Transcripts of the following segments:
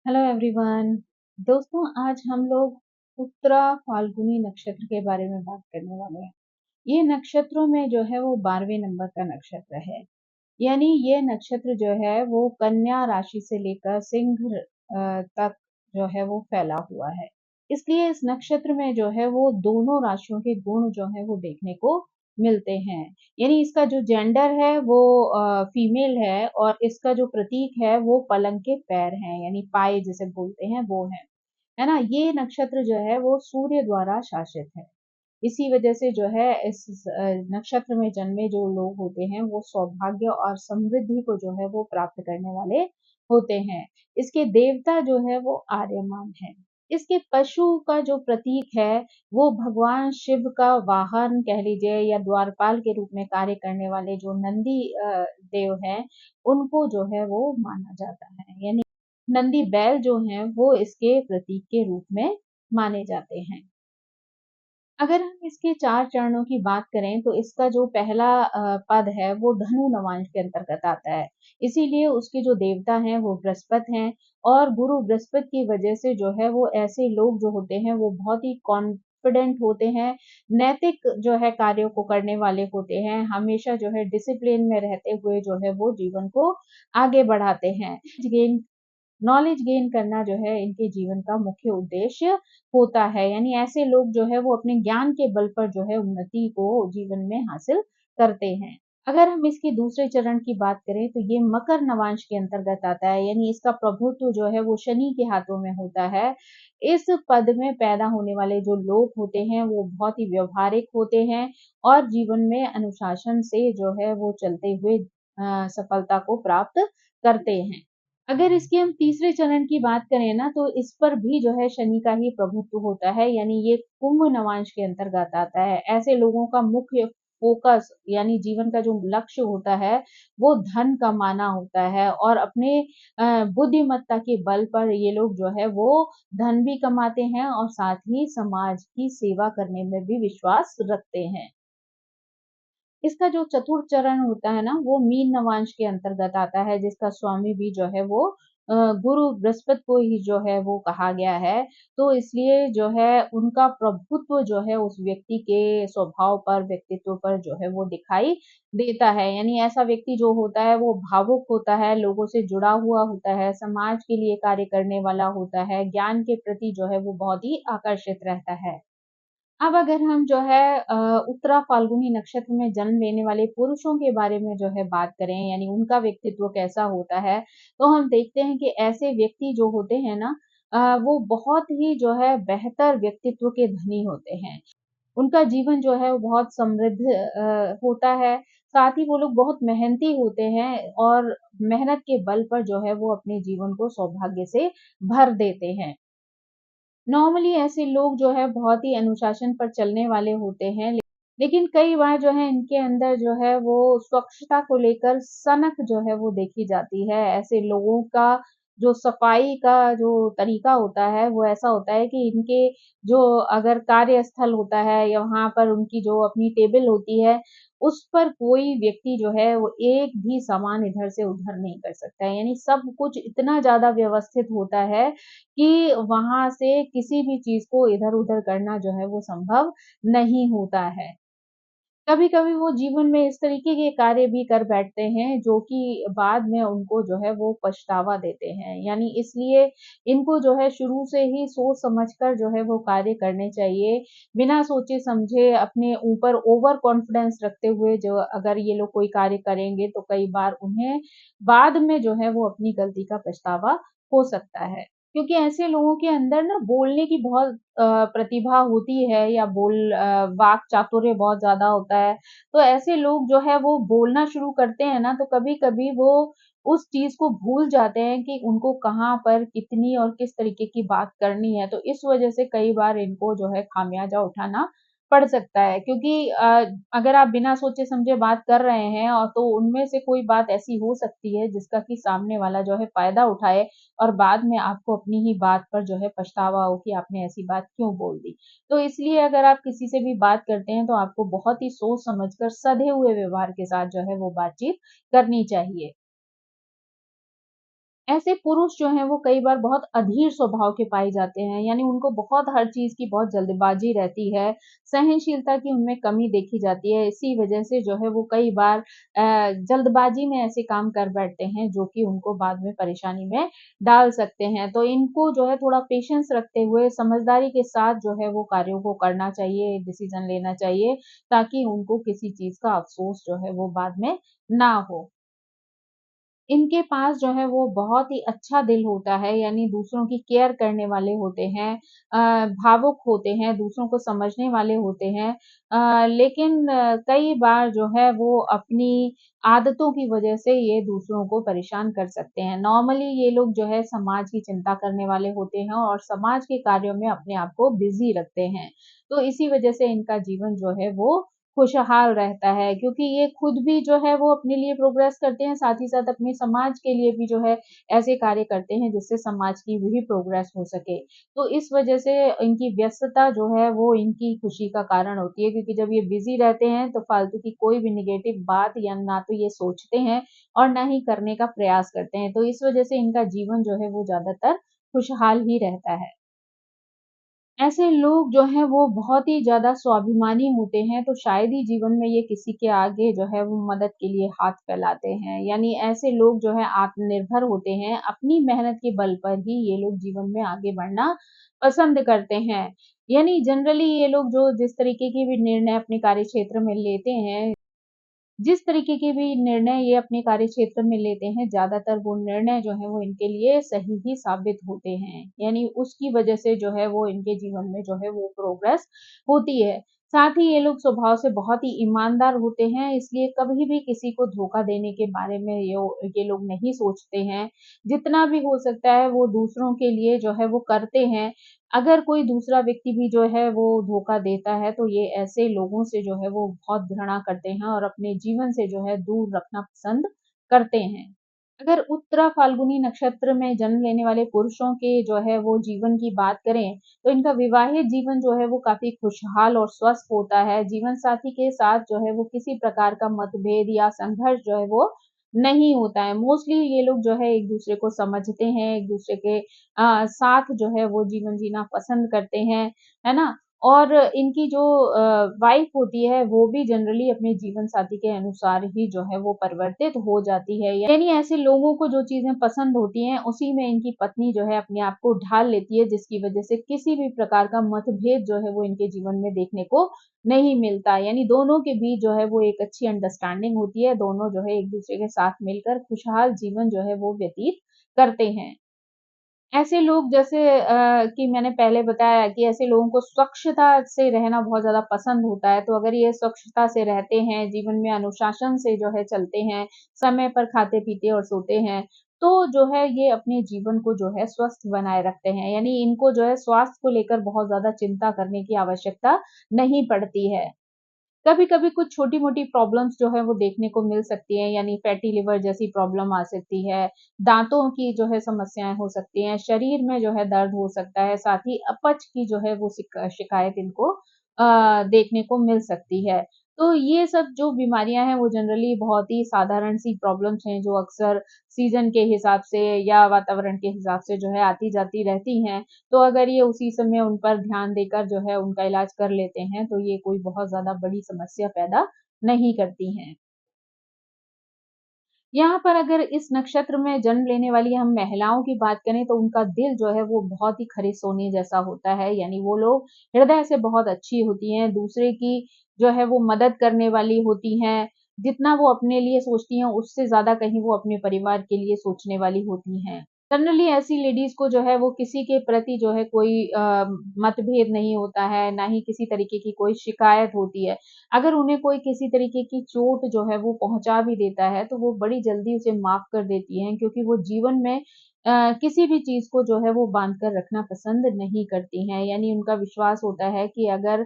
Hello everyone. दोस्तों, आज हम लोग उत्तरा फाल्गुनी नक्षत्र के बारे में बात करने वाले हैं। ये नक्षत्रों में जो है वो 12वें नंबर का नक्षत्र है। यानी ये नक्षत्र जो है वो कन्या राशि से लेकर सिंह तक जो है वो फैला हुआ है। इसलिए इस नक्षत्र में जो है वो दोनों राशियों के गुण जो है वो देखने को मिलते हैं। यानी इसका जो जेंडर है वो फीमेल है और इसका जो प्रतीक है वो पलंग के पैर हैं, यानी पाए जिसे बोलते हैं वो है ना। ये नक्षत्र जो है वो सूर्य द्वारा शासित है। इसी वजह से जो है इस नक्षत्र में जन्मे जो लोग होते हैं वो सौभाग्य और समृद्धि को जो है वो प्राप्त करने वाले होते हैं। इसके देवता जो है वो आर्यमान है। इसके पशु का जो प्रतीक है वो भगवान शिव का वाहन कह लीजिए या द्वारपाल के रूप में कार्य करने वाले जो नंदी देव हैं, उनको जो है वो माना जाता है। यानी नंदी बैल जो हैं वो इसके प्रतीक के रूप में माने जाते हैं। अगर हम इसके 4 चरणों की बात करें तो इसका जो पहला पद है वो धनु नवांश के अंतर्गत आता है। इसीलिए उसके जो देवता हैं वो बृहस्पति हैं और गुरु बृहस्पति की वजह से जो है वो ऐसे लोग जो होते हैं वो बहुत ही कॉन्फिडेंट होते हैं, नैतिक जो है कार्यों को करने वाले होते हैं, हमेशा जो है डिसिप्लिन में रहते हुए जो है वो जीवन को आगे बढ़ाते हैं। गेन नॉलेज गेन करना जो है इनके जीवन का मुख्य उद्देश्य होता है। यानी ऐसे लोग जो है वो अपने ज्ञान के बल पर जो है उन्नति को जीवन में हासिल करते हैं। अगर हम इसके दूसरे चरण की बात करें तो ये मकर नवांश के अंतर्गत आता है। यानी इसका प्रभुत्व जो है वो शनि के हाथों में होता है। इस पद में पैदा होने वाले जो लोग होते हैं वो बहुत ही व्यवहारिक होते हैं और जीवन में अनुशासन से जो है वो चलते हुए सफलता को प्राप्त करते हैं। अगर इसके हम तीसरे चरण की बात करें ना तो इस पर भी जो है शनि का ही प्रभुत्व होता है। यानी ये कुंभ नवांश के अंतर्गत आता है। ऐसे लोगों का मुख्य फोकस यानी जीवन का जो लक्ष्य होता है वो धन कमाना होता है और अपने बुद्धिमत्ता के बल पर ये लोग जो है वो धन भी कमाते हैं और साथ ही समाज की सेवा करने में भी विश्वास रखते हैं। इसका जो चतुर्थ चरण होता है ना वो मीन नवांश के अंतर्गत आता है, जिसका स्वामी भी जो है वो गुरु बृहस्पति को ही जो है वो कहा गया है। तो इसलिए जो है उनका प्रभुत्व जो है उस व्यक्ति के स्वभाव पर, व्यक्तित्व पर जो है वो दिखाई देता है। यानी ऐसा व्यक्ति जो होता है वो भावुक होता है, लोगों से जुड़ा हुआ होता है, समाज के लिए कार्य करने वाला होता है, ज्ञान के प्रति जो है वो बहुत ही आकर्षित रहता है। अब अगर हम जो है उत्तरा फाल्गुनी नक्षत्र में जन्म लेने वाले पुरुषों के बारे में जो है बात करें, यानी उनका व्यक्तित्व कैसा होता है, तो हम देखते हैं कि ऐसे व्यक्ति जो होते हैं ना वो बहुत ही जो है बेहतर व्यक्तित्व के धनी होते हैं। उनका जीवन जो है वो बहुत समृद्ध होता है। साथ ही वो लोग बहुत मेहनती होते हैं और मेहनत के बल पर जो है वो अपने जीवन को सौभाग्य से भर देते हैं। नॉर्मली ऐसे लोग जो है बहुत ही अनुशासन पर चलने वाले होते हैं, लेकिन कई बार जो है इनके अंदर जो है वो स्वच्छता को लेकर सनक जो है वो देखी जाती है। ऐसे लोगों का जो सफाई का जो तरीका होता है वो ऐसा होता है कि इनके जो अगर कार्यस्थल होता है या वहाँ पर उनकी जो अपनी टेबल होती है, उस पर कोई व्यक्ति जो है वो एक भी सामान इधर से उधर नहीं कर सकता है। यानी सब कुछ इतना ज़्यादा व्यवस्थित होता है कि वहाँ से किसी भी चीज़ को इधर-उधर करना जो है वो संभव नहीं होता है। कभी-कभी वो जीवन में इस तरीके के कार्य भी कर बैठते हैं जो कि बाद में उनको जो है वो पछतावा देते हैं। यानी इसलिए इनको जो है शुरू से ही सोच समझ कर जो है वो कार्य करने चाहिए। बिना सोचे-समझे अपने ऊपर ओवर कॉन्फिडेंस रखते हुए जो अगर ये लोग कोई कार्य करेंगे तो कई बार उन्हें बाद में जो है वो अपनी गलती का पछतावा हो सकता है। क्योंकि ऐसे लोगों के अंदर ना बोलने की बहुत प्रतिभा होती है या वाक चातुर्य बहुत ज़्यादा होता है। तो ऐसे लोग जो है वो बोलना शुरू करते हैं ना तो कभी-कभी वो उस चीज़ को भूल जाते हैं कि उनको कहाँ पर कितनी और किस तरीके की बात करनी है। तो इस वज़ह से कई बार इनको जो है खामियाज़ा उठाना पड़ सकता है, क्योंकि अगर आप बिना सोचे-समझे बात कर रहे हैं और तो उनमें से कोई बात ऐसी हो सकती है जिसका कि सामने वाला जो है फ़ायदा उठाए और बाद में आपको अपनी ही बात पर जो है पछतावा हो कि आपने ऐसी बात क्यों बोल दी। तो इसलिए अगर आप किसी से भी बात करते हैं तो आपको बहुत ही सोच समझ कर सधे हुए व्यवहार के साथ जो है वो बातचीत करनी चाहिए। ऐसे पुरुष जो हैं वो कई बार बहुत अधीर स्वभाव के पाए जाते हैं, यानी उनको बहुत हर चीज़ की बहुत जल्दबाज़ी रहती है, सहनशीलता की उनमें कमी देखी जाती है। इसी वजह से जो है वो कई बार जल्दबाज़ी में ऐसे काम कर बैठते हैं जो कि उनको बाद में परेशानी में डाल सकते हैं। तो इनको जो है थोड़ा पेशेंस रखते हुए समझदारी के साथ जो है वो कार्यों को करना चाहिए, डिसीज़न लेना चाहिए, ताकि उनको किसी चीज़ का अफ़सोस जो है वो बाद में ना हो। इनके पास जो है वो बहुत ही अच्छा दिल होता है, यानी दूसरों की केयर करने वाले होते हैं, भावुक होते हैं, दूसरों को समझने वाले होते हैं। लेकिन कई बार जो है वो अपनी आदतों की वजह से ये दूसरों को परेशान कर सकते हैं। नॉर्मली ये लोग जो है समाज की चिंता करने वाले होते हैं और समाज के कार्यों में अपने आप को बिज़ी रखते हैं। तो इसी वजह से इनका जीवन जो है वो खुशहाल रहता है, क्योंकि ये खुद भी जो है वो अपने लिए प्रोग्रेस करते हैं, साथ ही साथ अपने समाज के लिए भी जो है ऐसे कार्य करते हैं जिससे समाज की भी प्रोग्रेस हो सके। तो इस वजह से इनकी व्यस्तता जो है वो इनकी खुशी का कारण होती है, क्योंकि जब ये बिज़ी रहते हैं तो फालतू की कोई भी नेगेटिव बात या ना तो ये सोचते हैं और ना ही करने का प्रयास करते हैं। तो इस वजह से इनका जीवन जो है वो ज़्यादातर खुशहाल ही रहता है। ऐसे लोग जो हैं वो बहुत ही ज़्यादा स्वाभिमानी होते हैं, तो शायद ही जीवन में ये किसी के आगे जो है वो मदद के लिए हाथ फैलाते हैं। यानी ऐसे लोग जो हैं आत्मनिर्भर होते हैं, अपनी मेहनत के बल पर ही ये लोग जीवन में आगे बढ़ना पसंद करते हैं। यानी जनरली ये लोग जो जिस तरीके की भी निर्णय अपने कार्यक्षेत्र में लेते हैं, जिस तरीके के भी निर्णय ये अपने कार्यक्षेत्र में लेते हैं, ज़्यादातर वो निर्णय जो हैं वो इनके लिए सही ही साबित होते हैं। यानी उसकी वजह से जो है वो इनके जीवन में जो है वो प्रोग्रेस होती है। साथ ही ये लोग स्वभाव से बहुत ही ईमानदार होते हैं, इसलिए कभी भी किसी को धोखा देने के बारे में ये लोग नहीं सोचते हैं। जितना भी हो सकता है वो दूसरों के लिए जो है वो करते हैं। अगर कोई दूसरा व्यक्ति भी जो है वो धोखा देता है, तो ये ऐसे लोगों से जो है वो बहुत घृणा करते हैं और अपने जीवन से जो है दूर रखना पसंद करते हैं। अगर उत्तरा फाल्गुनी नक्षत्र में जन्म लेने वाले पुरुषों के जो है वो जीवन की बात करें, तो इनका विवाहित जीवन जो है वो काफ़ी खुशहाल और स्वस्थ होता है। जीवन साथी के साथ जो है वो किसी प्रकार का मतभेद या संघर्ष जो है वो नहीं होता है। मोस्टली ये लोग जो है एक-दूसरे को समझते हैं, एक-दूसरे के साथ जो है वो जीवन जीना पसंद करते हैं, है ना? और इनकी जो वाइफ़ होती है वो भी जनरली अपने जीवन साथी के अनुसार ही जो है वो परिवर्तित हो जाती है। यानी ऐसे लोगों को जो चीज़ें पसंद होती हैं उसी में इनकी पत्नी जो है अपने आप को ढाल लेती है, जिसकी वज़ह से किसी भी प्रकार का मतभेद जो है वो इनके जीवन में देखने को नहीं मिलता। यानी दोनों के बीच जो है वो एक अच्छी अंडरस्टैंडिंग होती है, दोनों जो है एक-दूसरे के साथ मिलकर खुशहाल जीवन जो है वो व्यतीत करते हैं। ऐसे लोग जैसे कि मैंने पहले बताया कि ऐसे लोगों को स्वच्छता से रहना बहुत ज़्यादा पसंद होता है, तो अगर ये स्वच्छता से रहते हैं, जीवन में अनुशासन से जो है चलते हैं, समय पर खाते-पीते और सोते हैं, तो जो है ये अपने जीवन को जो है स्वस्थ बनाए रखते हैं। यानी इनको जो है स्वास्थ्य को लेकर बहुत ज़्यादा चिंता करने की आवश्यकता नहीं पड़ती है। कभी-कभी कुछ छोटी-मोटी प्रॉब्लम्स जो है वो देखने को मिल सकती हैं, यानी फैटी लिवर जैसी प्रॉब्लम आ सकती है, दाँतों की जो है समस्याएँ हो सकती हैं, शरीर में जो है दर्द हो सकता है, साथ ही अपच की जो है वो शिकायत इनको देखने को मिल सकती है। तो ये सब जो बीमारियाँ हैं वो जनरली बहुत ही साधारण सी प्रॉब्लम्स हैं जो अक्सर सीज़न के हिसाब से या वातावरण के हिसाब से जो है आती-जाती रहती हैं। तो अगर ये उसी समय उन पर ध्यान देकर जो है उनका इलाज कर लेते हैं, तो ये कोई बहुत ज़्यादा बड़ी समस्या पैदा नहीं करती हैं। यहाँ पर अगर इस नक्षत्र में जन्म लेने वाली हम महिलाओं की बात करें तो उनका दिल जो है वो बहुत ही खरे सोने जैसा होता है, यानी वो लोग हृदय से बहुत अच्छी होती हैं, दूसरे की जो है वो मदद करने वाली होती हैं, जितना वो अपने लिए सोचती हैं उससे ज़्यादा कहीं वो अपने परिवार के लिए सोचने वाली होती हैं। जनरली ऐसी लेडीज़ को जो है वो किसी के प्रति जो है कोई मतभेद नहीं होता है, ना ही किसी तरीके की कोई शिकायत होती है। अगर उन्हें कोई किसी तरीके की चोट जो है वो पहुँचा भी देता है, तो वो बड़ी जल्दी उसे माफ़ कर देती हैं, क्योंकि वो जीवन में किसी भी चीज़ को जो है वो बाँध कर रखना पसंद नहीं करती हैं। यानी उनका विश्वास होता है कि अगर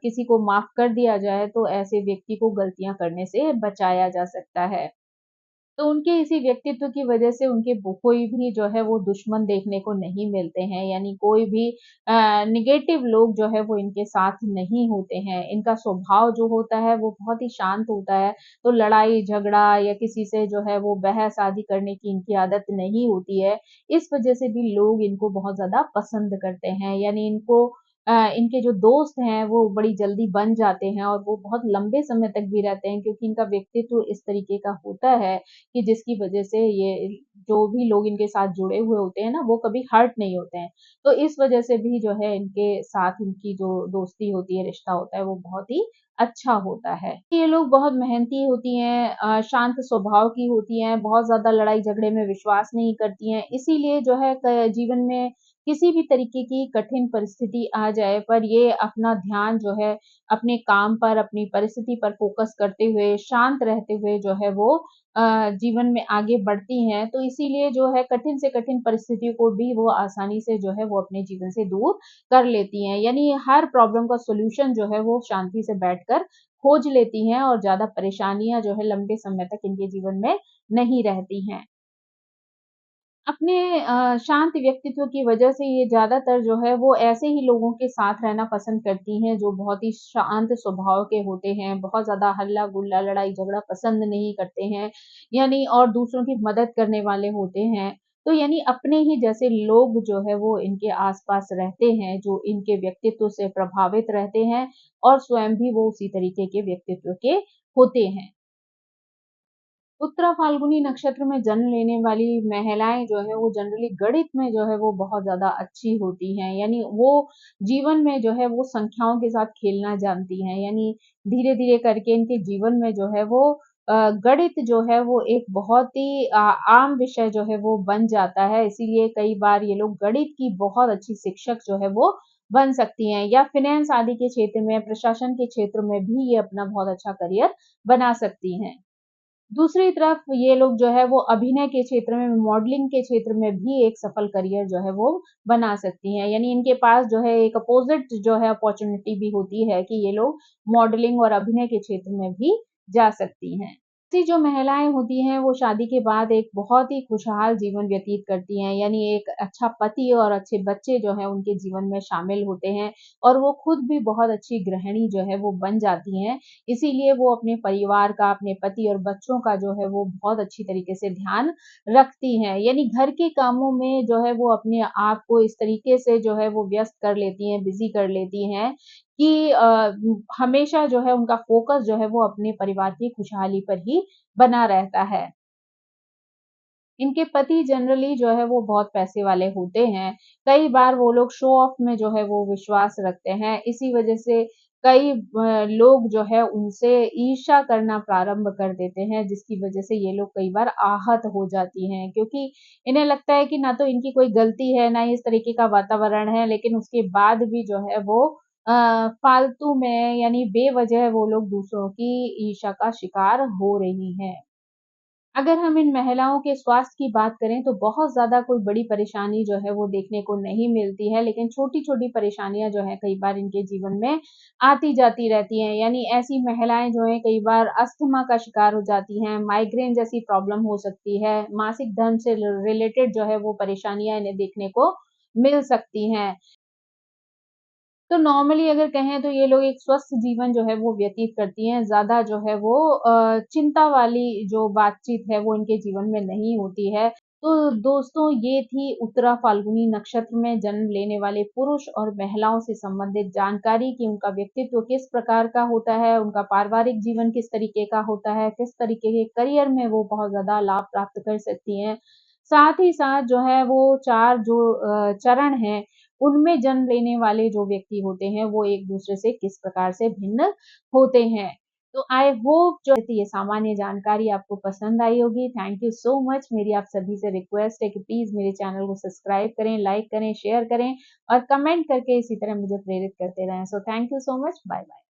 किसी को माफ़ कर दिया जाए तो ऐसे व्यक्ति को गलतियाँ करने से बचाया जा सकता है। तो उनके इसी व्यक्तित्व की वजह से उनके कोई भी जो है वो दुश्मन देखने को नहीं मिलते हैं, यानी कोई भी नेगेटिव लोग जो है वो इनके साथ नहीं होते हैं। इनका स्वभाव जो होता है वो बहुत ही शांत होता है, तो लड़ाई झगड़ा या किसी से जो है वो बहस आदि करने की इनकी आदत नहीं होती है। इस वजह से भी लोग इनको बहुत ज़्यादा पसंद करते हैं, यानी इनको इनके जो दोस्त हैं वो बड़ी जल्दी बन जाते हैं और वो बहुत लंबे समय तक भी रहते हैं, क्योंकि इनका व्यक्तित्व इस तरीके का होता है कि जिसकी वजह से ये जो भी लोग इनके साथ जुड़े हुए होते हैं ना, वो कभी हर्ट नहीं होते हैं। तो इस वजह से भी जो है इनके साथ इनकी जो दोस्ती होती है, रिश्ता होता है, वो बहुत ही अच्छा होता है। ये लोग बहुत मेहनती होती हैं, शांत स्वभाव की होती हैं, बहुत ज़्यादा लड़ाई झगड़े में विश्वास नहीं करती हैं। इसीलिए जो है जीवन में किसी भी तरीके की कठिन परिस्थिति आ जाए पर ये अपना ध्यान जो है अपने काम पर, अपनी परिस्थिति पर फ़ोकस करते हुए, शांत रहते हुए जो है वो जीवन में आगे बढ़ती हैं। तो इसीलिए जो है कठिन से कठिन परिस्थितियों को भी वो आसानी से जो है वो अपने जीवन से दूर कर लेती हैं। यानी हर प्रॉब्लम का सॉल्यूशन जो है वो शांति से बैठकर खोज लेती हैं और ज़्यादा परेशानियाँ जो है लंबे समय तक इनके जीवन में नहीं रहती हैं। अपने शांत व्यक्तित्व की वजह से ये ज़्यादातर जो है वो ऐसे ही लोगों के साथ रहना पसंद करती हैं जो बहुत ही शांत स्वभाव के होते हैं, बहुत ज़्यादा हल्ला-गुल्ला, लड़ाई-झगड़ा पसंद नहीं करते हैं, यानी और दूसरों की मदद करने वाले होते हैं। तो यानी अपने ही जैसे लोग जो है वो इनके आस-पास रहते हैं, जो इनके व्यक्तित्व से प्रभावित रहते हैं और स्वयं भी वो उसी तरीके के व्यक्तित्व के होते हैं। उत्तरा फाल्गुनी नक्षत्र में जन्म लेने वाली महिलाएँ जो है वो जनरली गणित में जो है वो बहुत ज़्यादा अच्छी होती हैं। यानी वो जीवन में जो है वो संख्याओं के साथ खेलना जानती हैं। यानी धीरे-धीरे करके इनके जीवन में जो है वो गणित जो है वो एक बहुत ही आम विषय जो है वो बन जाता है। इसीलिए कई बार ये लोग गणित की बहुत अच्छी शिक्षक जो है वो बन सकती हैं, या फ़ाइनेंस आदि के क्षेत्र में, प्रशासन के क्षेत्र में भी ये अपना बहुत अच्छा करियर बना सकती हैं। दूसरी तरफ ये लोग जो है वो अभिनय के क्षेत्र में, मॉडलिंग के क्षेत्र में भी एक सफल करियर जो है वो बना सकती हैं। यानी इनके पास जो है एक अपोज़िट जो है अपॉर्च्युनिटी भी होती है कि ये लोग मॉडलिंग और अभिनय के क्षेत्र में भी जा सकती हैं। ऐसी जो महिलाएँ होती हैं वो शादी के बाद एक बहुत ही खुशहाल जीवन व्यतीत करती हैं, यानी एक अच्छा पति और अच्छे बच्चे जो हैं उनके जीवन में शामिल होते हैं और वो खुद भी बहुत अच्छी गृहिणी जो है वो बन जाती हैं। इसीलिए वो अपने परिवार का, अपने पति और बच्चों का जो है वो बहुत अच्छी तरीके से ध्यान रखती हैं। यानी घर के कामों में जो है वो अपने आप को इस तरीके से जो है वो व्यस्त कर लेती हैं, बिज़ी कर लेती हैं कि हमेशा जो है उनका फ़ोकस जो है वो अपने परिवार की खुशहाली पर ही बना रहता है। इनके पति जनरली जो है वो बहुत पैसे वाले होते हैं। कई बार वो लोग शो ऑफ में जो है वो विश्वास रखते हैं। इसी वज़ह से कई लोग जो है उनसे ईर्ष्या करना प्रारंभ कर देते हैं, जिसकी वज़ह से ये लोग कई बार आहत हो जाती हैं, क्योंकि इन्हें लगता है कि ना तो इनकी कोई गलती है, ना ही इस तरीके का वातावरण है, लेकिन उसके बाद भी जो है वो फालतू में यानी बेवज़ह वो लोग दूसरों की ईर्ष्या का शिकार हो रही हैं। अगर हम इन महिलाओं के स्वास्थ्य की बात करें तो बहुत ज़्यादा कोई बड़ी परेशानी जो है वो देखने को नहीं मिलती है, लेकिन छोटी-छोटी परेशानियाँ जो हैं कई बार इनके जीवन में आती-जाती रहती हैं। यानी ऐसी महिलाएँ जो हैं कई बार अस्थमा का शिकार हो जाती हैं, माइग्रेन जैसी प्रॉब्लम हो सकती है, मासिक धर्म से रिलेटेड जो है वो परेशानियाँ इन्हें देखने को मिल सकती हैं। तो नॉर्मली अगर कहें तो ये लोग एक स्वस्थ जीवन जो है वो व्यतीत करती हैं, ज़्यादा जो है वो चिंता वाली जो बातचीत है वो इनके जीवन में नहीं होती है। तो दोस्तों ये थी उत्तरा फाल्गुनी नक्षत्र में जन्म लेने वाले पुरुष और महिलाओं से संबंधित जानकारी कि उनका व्यक्तित्व किस प्रकार का होता है, उनका पारिवारिक जीवन किस तरीके का होता है, किस तरीके के करियर में वो बहुत ज़्यादा लाभ प्राप्त कर सकती हैं। साथ ही साथ जो है वो 4 जो चरण हैं उनमें जन्म लेने वाले जो व्यक्ति होते हैं, वो एक-दूसरे से किस प्रकार से भिन्न होते हैं। तो आई होप जो ये सामान्य जानकारी आपको पसंद आई होगी। Thank you so much. मेरी आप सभी से रिक्वेस्ट है कि प्लीज़ मेरे चैनल को सब्सक्राइब करें, लाइक करें, शेयर करें और कमेंट करके इसी तरह मुझे प्रेरित करते रहें। So thank you so much. Bye-bye.